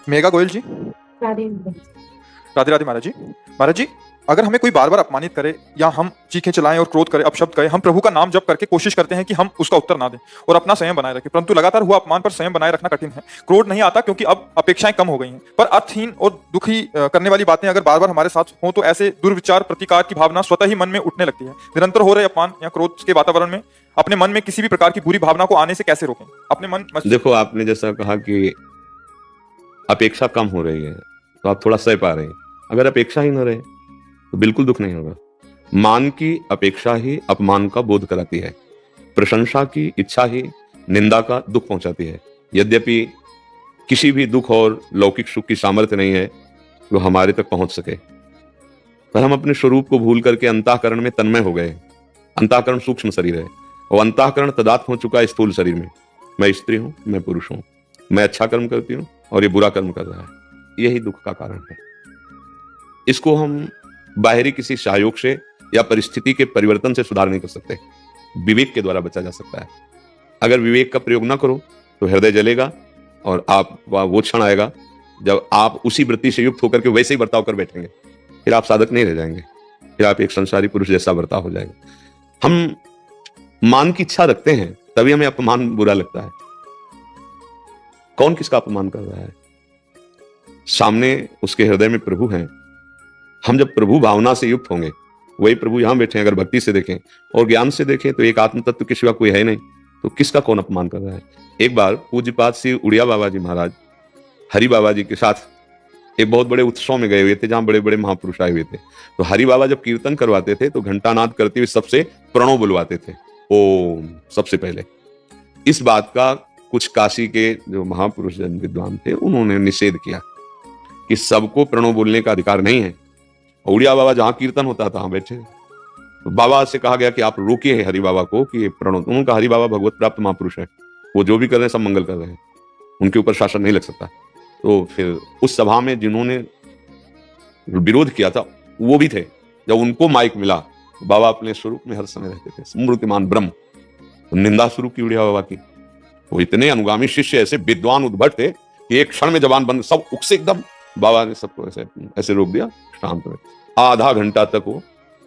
मेघा गोयल जी। राधे राधे राधे महाराज जी। महाराज जी, अगर हमें कोई बार बार अपमानित करे या हम चीखें चलाएं और क्रोध करें, अपशब्द करें, हम प्रभु का नाम जप करके कोशिश करते हैं कि हम उसका उत्तर ना दें और अपना संयम बनाए रखें, परंतु लगातार हुआ अपमान पर संयम बनाए रखना कठिन है। क्रोध नहीं आता क्योंकि अब अपेक्षाएं कम हो गई हैं, पर अर्थहीन और दुखी करने वाली बातें अगर बार बार हमारे साथ हों तो ऐसे दुर्विचार प्रतिकार की भावना स्वतः ही मन में उठने लगती है। निरंतर हो रहे अपमान या क्रोध के वातावरण में अपने मन में किसी भी प्रकार की बुरी भावना को आने से कैसे रोकें? अपने मन देखो, आपने जैसा कहा कि अपेक्षा कम हो रही है तो आप थोड़ा सह पा रहे हैं। अगर अपेक्षा ही न रहे तो बिल्कुल दुख नहीं होगा। मान की अपेक्षा ही अपमान का बोध कराती है, प्रशंसा की इच्छा ही निंदा का दुख पहुंचाती है। यद्यपि किसी भी दुख और लौकिक सुख की सामर्थ्य नहीं है जो हमारे तक पहुंच सके, पर हम अपने स्वरूप को भूल करके अंतःकरण में तन्मय हो गए। अंतःकरण सूक्ष्म शरीर है और अंतःकरण तदात्म हो चुका है स्थूल शरीर में। मैं स्त्री हूं, मैं पुरुष हूं, मैं अच्छा कर्म करती हूं और ये बुरा कर्म कर रहा है। यही दुख का कारण है। इसको हम बाहरी किसी सहयोग से या परिस्थिति के परिवर्तन से सुधार नहीं कर सकते। विवेक के द्वारा बचा जा सकता है। अगर विवेक का प्रयोग ना करो तो हृदय जलेगा और आप वो क्षण आएगा जब आप उसी वृत्ति से युक्त होकर के वैसे ही बर्ताव कर बैठेंगे। फिर आप साधक नहीं रह जाएंगे, फिर आप एक संसारी पुरुष जैसा बर्ताव हो जाएगा। हम मान की इच्छा रखते हैं तभी हमें अपमान बुरा लगता है। कौन किसका अपमान कर रहा है? सामने उसके हृदय में प्रभु हैं। हम जब प्रभु भावना से युक्त होंगे, वही प्रभु यहां बैठे हैं। अगर भक्ति से देखें और ज्ञान से देखें तो एक आत्म तत्व के सिवा कोई है नहीं, तो किसका कौन अपमान कर रहा है? एक बार पूज्यपाद श्री उड़िया बाबा जी महाराज हरि बाबा जी के साथ एक बहुत बड़े उत्सव में गए हुए थे जहां बड़े बड़े महापुरुष आए हुए थे। तो हरि बाबा जब कीर्तन करवाते थे तो घंटानाद करते हुए सबसे प्रणव बुलवाते थे, ओम, सबसे पहले। इस बात का कुछ काशी के जो महापुरुष जन विद्वान थे उन्होंने निषेध किया कि सबको प्रणव बोलने का अधिकार नहीं है। उड़िया बाबा जहां कीर्तन होता था वहां बैठे, तो बाबा से कहा गया कि आप रोकिए हरि बाबा को कि प्रणव। उन्होंने हरि बाबा भगवत प्राप्त महापुरुष है, वो जो भी कर रहे हैं सब मंगल कर रहे हैं, उनके ऊपर शासन नहीं लग सकता। तो फिर उस सभा में जिन्होंने विरोध किया था वो भी थे। जब उनको माइक मिला तो बाबा अपने स्वरूप में हर समय रहते थे, स्मृतिमान ब्रह्म। तो निंदा शुरू की उड़िया बाबा की। वो इतने अनुगामी शिष्य ऐसे विद्वान उद्भट थे कि एक क्षण में जबान बंद, सब उकसे एकदम। बाबा ने सबको ऐसे रोक दिया, शांत रहे। आधा घंटा तक वो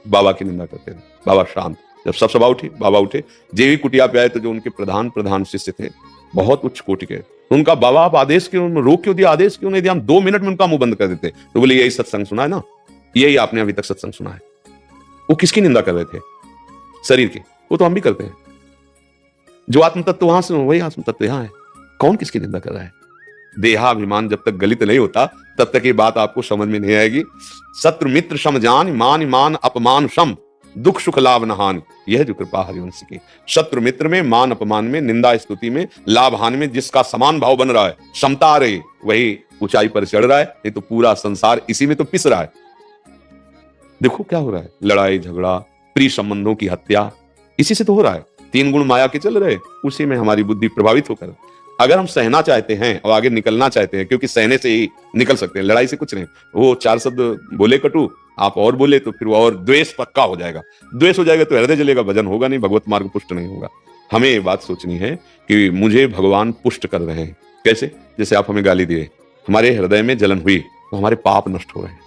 बाबा की निंदा करते थे, बाबा शांत। जब सब सभा उठी, बाबा उठे, जेवी कुटिया पे आए तो जो उनके प्रधान शिष्य थे बहुत उच्च कोटि के, तो उनका बाबा आप आदेश क्यों, रोक क्यों दिया, आदेश क्यों नहीं दिया? हम 2 मिनट में उनका मुंह बंद कर देते। तो बोले यही सत्संग सुना है ना, यही आपने अभी तक सत्संग सुना है। वो किसकी निंदा कर रहे थे? शरीर की। वो तो हम भी करते हैं। जो आत्म तत्व वहां से वही आत्म तत्व यहां है। कौन किसकी निंदा कर रहा है? देहाभिमान जब तक गलित नहीं होता तब तक ये बात आपको समझ में नहीं आएगी। शत्रु मित्र सम जान, मान मान अपमान सम, दुख सुख लाभ नहान। यह जो कृपा हरिवंश की। शत्रु मित्र में, मान अपमान में, निंदा स्तुति में, लाभ हानि में जिसका समान भाव बन रहा है, क्षमता आ रही, वही ऊंचाई पर चढ़ रहा है। नहीं तो पूरा संसार इसी में तो पिस रहा है। देखो क्या हो रहा है, लड़ाई झगड़ा, प्रिय संबंधों की हत्या, इसी से तो हो रहा है। 3 गुण माया के चल रहे, उसी में हमारी बुद्धि प्रभावित होकर। अगर हम सहना चाहते हैं और आगे निकलना चाहते हैं, क्योंकि सहने से ही निकल सकते हैं, लड़ाई से कुछ नहीं। वो 4 शब्द बोले कटु, आप और बोले तो फिर वो और द्वेष पक्का हो जाएगा। द्वेष हो जाएगा तो हृदय जलेगा, भजन होगा नहीं, भगवत मार्ग पुष्ट नहीं होगा। हमें ये बात सोचनी है कि मुझे भगवान पुष्ट कर रहे हैं। कैसे? जैसे आप हमें गाली दिए, हमारे हृदय में जलन हुई तो हमारे पाप नष्ट हो रहे हैं।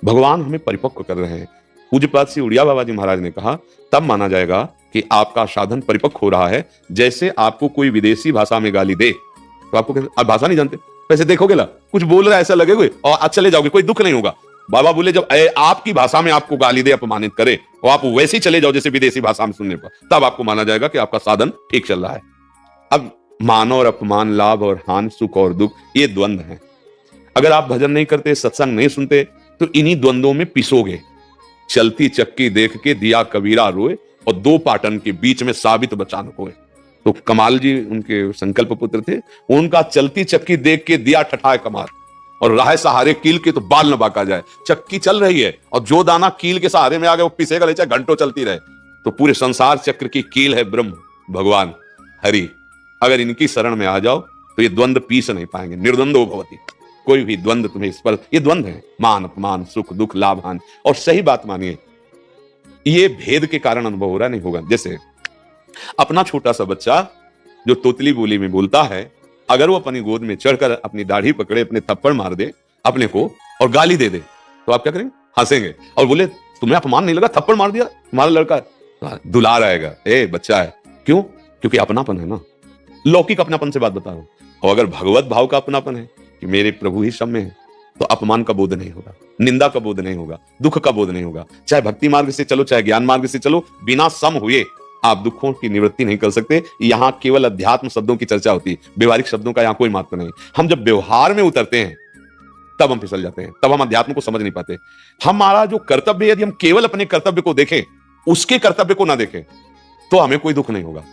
भगवान हमें परिपक्व कर रहे हैं। पूज्यपाद श्री उड़िया बाबा जी महाराज ने कहा तब माना जाएगा कि आपका साधन परिपक्व हो रहा है। जैसे आपको कोई विदेशी भाषा में गाली दे तो आपको आप भाषा नहीं जानते, वैसे देखोगे ला कुछ बोल रहा है ऐसा लगेगा और आप चले जाओगे, कोई दुख नहीं होगा। बाबा बोले जब आपकी भाषा में आपको गाली दे, अपमानित करे और आप वैसे ही चले जाओ जैसे विदेशी भाषा में सुनने पर, तब आपको माना जाएगा कि आपका साधन ठीक चल रहा है। अब मान और अपमान, लाभ और हानि, सुख और दुख, ये द्वंद्व है। अगर आप भजन नहीं करते, सत्संग नहीं सुनते तो इन्हीं द्वंद्वों में पिसोगे। चलती चक्की देख के दिया कबीरा रोए और 2 पाटन के बीच में साबित बचान होए। तो कमाल जी उनके संकल्प पुत्र थे। उनका चलती चक्की देख के दिया ठठाए कमार और राह सहारे कील के तो बाल न बाका जाए। चक्की चल रही है और जो दाना कील के सहारे में आ गया वो पिसेगा, ले चाहे घंटों चलती रहे। तो पूरे संसार चक्र की कील है ब्रह्म, भगवान, हरि। अगर इनकी शरण में आ जाओ तो ये द्वंद्व पीस नहीं पाएंगे। निर्द्वंद्व भवति। कोई भी द्वंद्व तुम्हें इस पर, ये द्वंद्व है, मान अपमान, सुख दुख, लाभ हानि। और सही बात मानिए, ये भेद के कारण अनुभव हो रहा नहीं होगा। जैसे अपना छोटा सा बच्चा जो तोतली बोली में बोलता है अगर वो अपनी गोद में चढ़कर अपनी दाढ़ी पकड़े, अपने थप्पड़ मार दे अपने को और गाली दे दे, तो आप क्या करेंगे? हंसेंगे और बोले तुम्हें अपमान नहीं लगा, थप्पड़ मार दिया तुम्हारा लड़का, दुलार आएगा, ए बच्चा है। क्यों? क्योंकि अपनापन है ना, लौकिक अपनापन से बात बता रहा हूं। और अगर भगवत भाव का अपनापन है कि मेरे प्रभु ही सब में है, तो अपमान का बोध नहीं होगा, निंदा का बोध नहीं होगा, दुख का बोध नहीं होगा। चाहे भक्ति मार्ग से चलो, चाहे ज्ञान मार्ग से चलो, बिना सम हुए आप दुखों की निवृत्ति नहीं कर सकते। यहाँ केवल अध्यात्म शब्दों की चर्चा होती है, व्यवहारिक शब्दों का यहाँ कोई महत्व नहीं। हम जब व्यवहार में उतरते हैं तब हम फिसल जाते हैं, तब हम अध्यात्म को समझ नहीं पाते। हमारा जो कर्तव्य है, यदि हम केवल अपने कर्तव्य को देखें, उसके कर्तव्य को ना देखें, तो हमें कोई दुख नहीं होगा।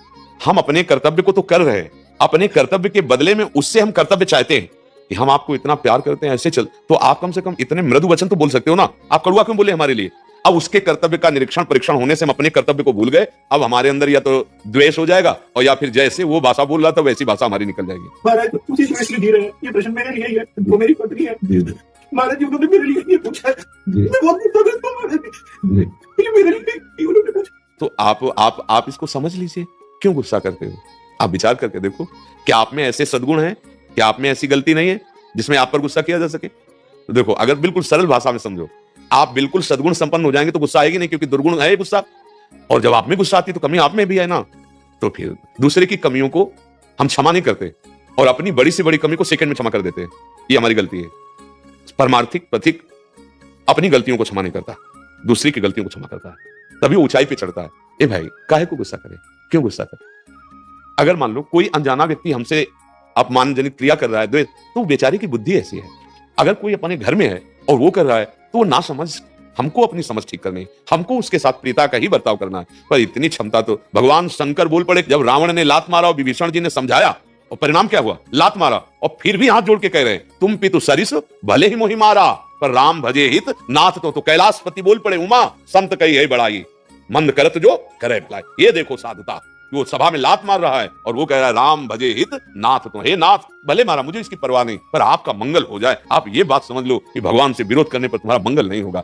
हम अपने कर्तव्य को तो कर रहे हैं, अपने कर्तव्य के बदले में उससे हम कर्तव्य चाहते हैं कि हम आपको इतना प्यार करते हैं, ऐसे चल, तो आप कम से कम इतने मृदु वचन तो बोल सकते हो ना। आप कड़वा क्यों बोले हमारे लिए? अब उसके कर्तव्य का निरीक्षण परीक्षण होने से हम अपने कर्तव्य को भूल गए। अब हमारे अंदर या तो द्वेष हो जाएगा, और या फिर जैसे वो भाषा बोल रहा था वैसी भाषा हमारी निकल जाएगी। महाराज उसी को इसलिए दे रहे हैं, ये प्रश्न मेरे लिए ही है, वो मेरी पत्नी है। महाराज जी उन्होंने मेरे लिए ये पूछा है, मैं बहुत दुखी हूं महाराज जी, ये मेरे लिए उन्होंने पूछा। तो आप इसको समझ लीजिए, क्यों गुस्सा करते हो? आप विचार करके देखो, क्या आप में ऐसे सद्गुण हैं, क्या आप में ऐसी गलती नहीं है जिसमें आप पर गुस्सा किया जा सके? तो देखो, अगर बिल्कुल सरल भाषा में समझो, आप बिल्कुल सद्गुण संपन्न हो जाएंगे तो गुस्सा आएगी नहीं, क्योंकि दुर्गुण है गुस्सा। और जब आप में गुस्सा आती है तो कमी आप में भी है ना, तो फिर दूसरे की कमियों को हम क्षमा नहीं करते और अपनी बड़ी से बड़ी कमी को सेकंड में क्षमा कर देते हैं। ये हमारी गलती है। परमार्थिक पथिक अपनी गलतियों को क्षमा नहीं करता, दूसरी की गलतियों को क्षमा करता है, तभी ऊंचाई पे चढ़ता है। ए भाई, काहे को गुस्सा करे? क्यों गुस्सा करे? अगर मान लो कोई अनजाना व्यक्ति हमसे अपमानजनित क्रिया कर रहा है, द्वेष, तो बेचारे की बुद्धि ऐसी है। अगर कोई अपने घर में है और वो कर रहा है, तो वो ना समझ, हमको अपनी समझ ठीक करनी, हमको उसके साथ प्रीता का ही बर्ताव करना है। पर इतनी क्षमता तो भगवान शंकर बोल पड़े, जब रावण ने लात मारा और विभीषण जी ने समझाया, और परिणाम क्या हुआ? लात मारा, और फिर भी हाथ जोड़ के कह रहे हैं, तुम पितु सरिस भले ही मोहि मारा, पर राम भजे हित नाथ तो कैलाशपति बोल पड़े, उमा संत कही है बड़ाई, मंद करत जो करे भलाई। ये देखो साधुता, वो सभा में लात मार रहा है और वो कह रहा है राम भजे हित नाथ तो, हे नाथ भले मारा, मुझे इसकी परवाह नहीं, पर आपका मंगल हो जाए। आप ये बात समझ लो कि भगवान से विरोध करने पर तुम्हारा मंगल नहीं होगा।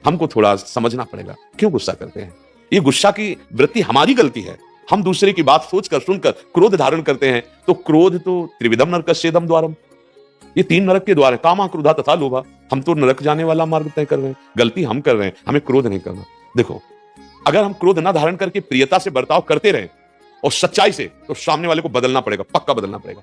हमको थोड़ा समझना पड़ेगा, क्यों गुस्सा करते हैं? ये गुस्सा की वृत्ति हमारी गलती है। हम दूसरे की बात सोचकर सुनकर क्रोध धारण करते हैं, तो क्रोध तो त्रिविधम नरकस्येदम द्वारम, ये 3 नरक के द्वार है, कामा क्रोधा तथा लोभा। हम तो नरक जाने वाला मार्ग तय कर रहे हैं, गलती हम कर रहे हैं, हमें क्रोध नहीं करना। देखो, अगर हम क्रोध ना धारण करके प्रियता से बर्ताव करते रहे और सच्चाई से, तो सामने वाले को बदलना पड़ेगा, पक्का बदलना पड़ेगा।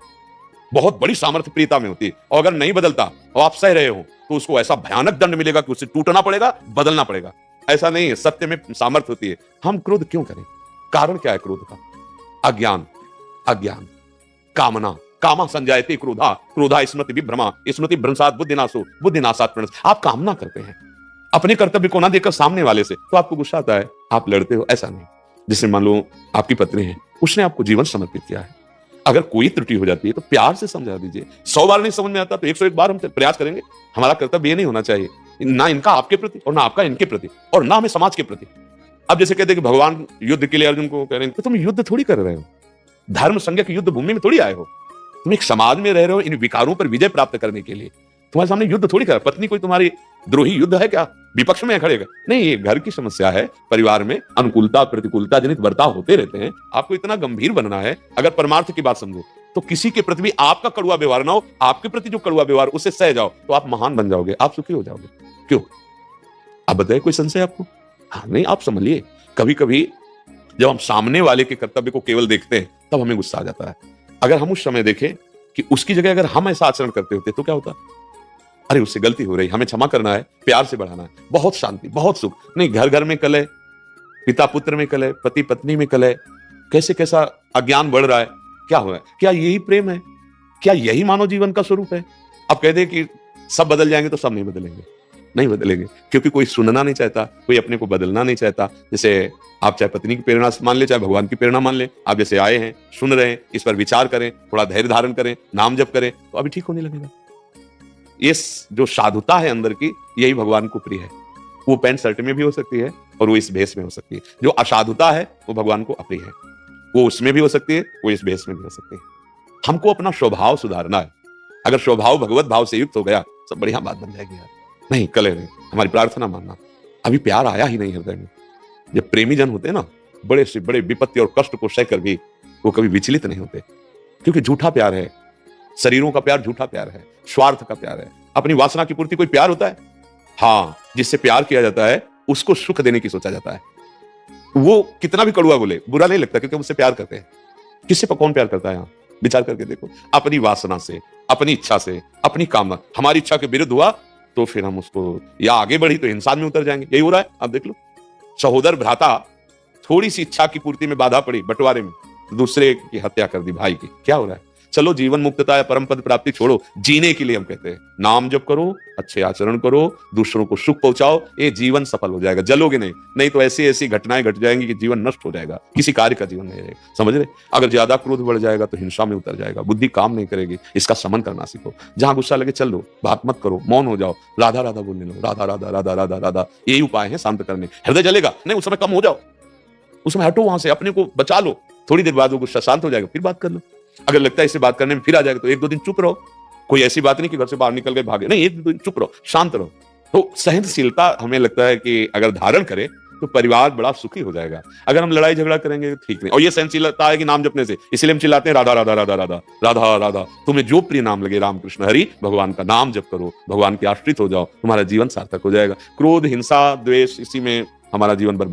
बहुत बड़ी सामर्थ्य प्रियता में होती है, और अगर नहीं बदलता और आप सह रहे हो, तो उसको ऐसा भयानक दंड मिलेगा कि उसे टूटना पड़ेगा, बदलना पड़ेगा। ऐसा नहीं है, सत्य में सामर्थ्य होती है। हम क्रोध क्यों करें? कारण क्या है क्रोध का? अज्ञान, अज्ञान, कामना, कामा संजायते क्रोधा, क्रोधा स्मृति विभ्रमा, स्मृति भ्रंशात् बुद्धिनाशो, बुद्धिनाशात् प्रणश। आप कामना करते हैं अपने कर्तव्य को ना देखकर सामने वाले से, तो आपको गुस्सा आता है, आप लड़ते हो। ऐसा नहीं। जिससे मान लो आपकी पत्नी है, उसने आपको जीवन समर्पित किया है, अगर कोई त्रुटि हो जाती है तो प्यार से समझा दीजिए। 100 बार नहीं समझ में आता तो 101 बार हम प्रयास करेंगे। हमारा कर्तव्य ये नहीं होना चाहिए, ना इनका आपके प्रति और ना आपका इनके प्रति, और ना हमें समाज के प्रति। अब जैसे कहते हैं कि भगवान युद्ध के लिए अर्जुन को कह रहे हैं, तो तुम युद्ध थोड़ी कर रहे हो, धर्म संज्ञक युद्ध भूमि में थोड़ी आए हो, तुम एक समाज में रह रहे हो इन विकारों पर विजय प्राप्त करने के लिए। तुम्हारे सामने युद्ध थोड़ी कर, पत्नी कोई तुम्हारी द्रोही युद्ध है क्या? विपक्ष में खड़ेगा नहीं, ये घर की समस्या है। परिवार में अनुकूलता प्रतिकूलता जनित बर्ताव होते रहते हैं। आपको इतना गंभीर बनना है, अगर परमार्थ की बात समझो, तो किसी के प्रति भी आपका कड़वा व्यवहार ना हो, आपके प्रति जो कड़वा व्यवहार उसे सह जाओ, तो आप महान बन जाओगे, आप सुखी हो जाओगे। क्यों? आप बताइए, कोई संशय आपको? हाँ नहीं, आप समझिए, कभी कभी जब हम सामने वाले के कर्तव्य को केवल देखते हैं तब हमें गुस्सा आ जाता है। अगर हम उस समय देखें कि उसकी जगह अगर हम ऐसा आचरण करते होते तो क्या होता? अरे उससे गलती हो रही, हमें क्षमा करना है, प्यार से बढ़ाना है, बहुत शांति, बहुत सुख। नहीं, घर घर में कलह, पिता पुत्र में कलह, पति पत्नी में कलह, कैसे कैसा अज्ञान बढ़ रहा है। क्या हो रहा है? क्या यही प्रेम है? क्या यही मानव जीवन का स्वरूप है? अब कह दे कि सब बदल जाएंगे, तो सब नहीं बदलेंगे, नहीं बदलेंगे, क्योंकि कोई सुनना नहीं चाहता, कोई अपने को बदलना नहीं चाहता। जैसे आप चाहे पत्नी की प्रेरणा मान ले, चाहे भगवान की प्रेरणा मान ले, आप जैसे आए हैं, सुन रहे हैं, इस पर विचार करें, थोड़ा धैर्य धारण करें, नाम जप करें, तो अभी ठीक होने लगेगा। इस जो साधुता है अंदर की, यही भगवान को प्रिय है। वो पैंट शर्ट में भी हो सकती है और वो इस भेष में हो सकती है। जो असाधुता है वो भगवान को अप्रिय है, वो उसमें भी हो सकती है, वो इस भेष में भी हो सकती है। हमको अपना स्वभाव सुधारना है। अगर स्वभाव भगवत भाव से युक्त हो गया, सब बढ़िया बात बन जाएगी यार। नहीं, कले नहीं, हमारी प्रार्थना मानना। अभी प्यार आया ही नहीं हृदय में। जब प्रेमी जन होते हैं ना, बड़े से बड़े विपत्ति और कष्ट को सहकर भी वो कभी विचलित नहीं होते, क्योंकि झूठा प्यार है। शरीरों का प्यार झूठा प्यार है, स्वार्थ का प्यार है। अपनी वासना की पूर्ति कोई प्यार होता है? हाँ, जिससे प्यार किया जाता है उसको सुख देने की सोचा जाता है। वो कितना भी कड़वा बोले बुरा नहीं लगता, क्योंकि हम उससे प्यार करते हैं। किससे कौन प्यार करता है? यहाँ विचार करके देखो। अपनी वासना से, अपनी इच्छा से, अपनी कामना, हमारी इच्छा के विरुद्ध हुआ तो फिर हम उसको, या आगे बढ़ी तो इंसान में उतर जाएंगे। यही हो रहा है, आप देख लो। सहोदर भ्राता, थोड़ी सी इच्छा की पूर्ति में बाधा पड़ी बंटवारे में, दूसरे की हत्या कर दी भाई की। क्या हो रहा है? चलो, जीवन मुक्तता या परम पद प्राप्ति छोड़ो, जीने के लिए हम कहते हैं नाम जप करो, अच्छे आचरण करो, दूसरों को सुख पहुंचाओ, ये जीवन सफल हो जाएगा। जलोगे नहीं, नहीं तो ऐसी ऐसी घटनाएं घट जाएंगी कि जीवन नष्ट हो जाएगा, किसी कार्य का जीवन नहीं रहेगा। समझ रहे? अगर ज्यादा क्रोध बढ़ जाएगा तो हिंसा में उतर जाएगा, बुद्धि काम नहीं करेगी। इसका समन करना सीखो। जहां गुस्सा लगे चल लो, बात मत करो, मौन हो जाओ, राधा राधा बोलने लो, राधा राधा राधा राधा राधा। यही उपाय है शांत करने। हृदय जलेगा नहीं, उस समय कम हो जाओ, उस समय हटो वहां से, अपने को बचा लो। थोड़ी देर बाद वो गुस्सा शांत हो जाएगा, फिर बात कर लो। अगर लगता है इसे बात करने में फिर आ जाएगा तो 1-2 दिन चुप रहो। कोई ऐसी बात नहीं कि घर से बाहर निकल गए भागे, नहीं, 1-2 दिन चुप रहो, शांत रहो। तो सहनशीलता हमें लगता है कि अगर धारण करे तो परिवार बड़ा सुखी हो जाएगा। अगर हम लड़ाई झगड़ा करेंगे तो ठीक नहीं। और ये सहनशीलता है कि नाम जपने से, इसलिए हम चिल्लाते हैं राधा राधा राधा राधा राधा राधा। तुम्हें जो प्रिय नाम लगे, राम कृष्ण हरि, भगवान का नाम जप करो, भगवान के आश्रित हो जाओ, तुम्हारा जीवन सार्थक हो जाएगा। क्रोध, हिंसा, द्वेष, इसी में हमारा जीवन बर्बाद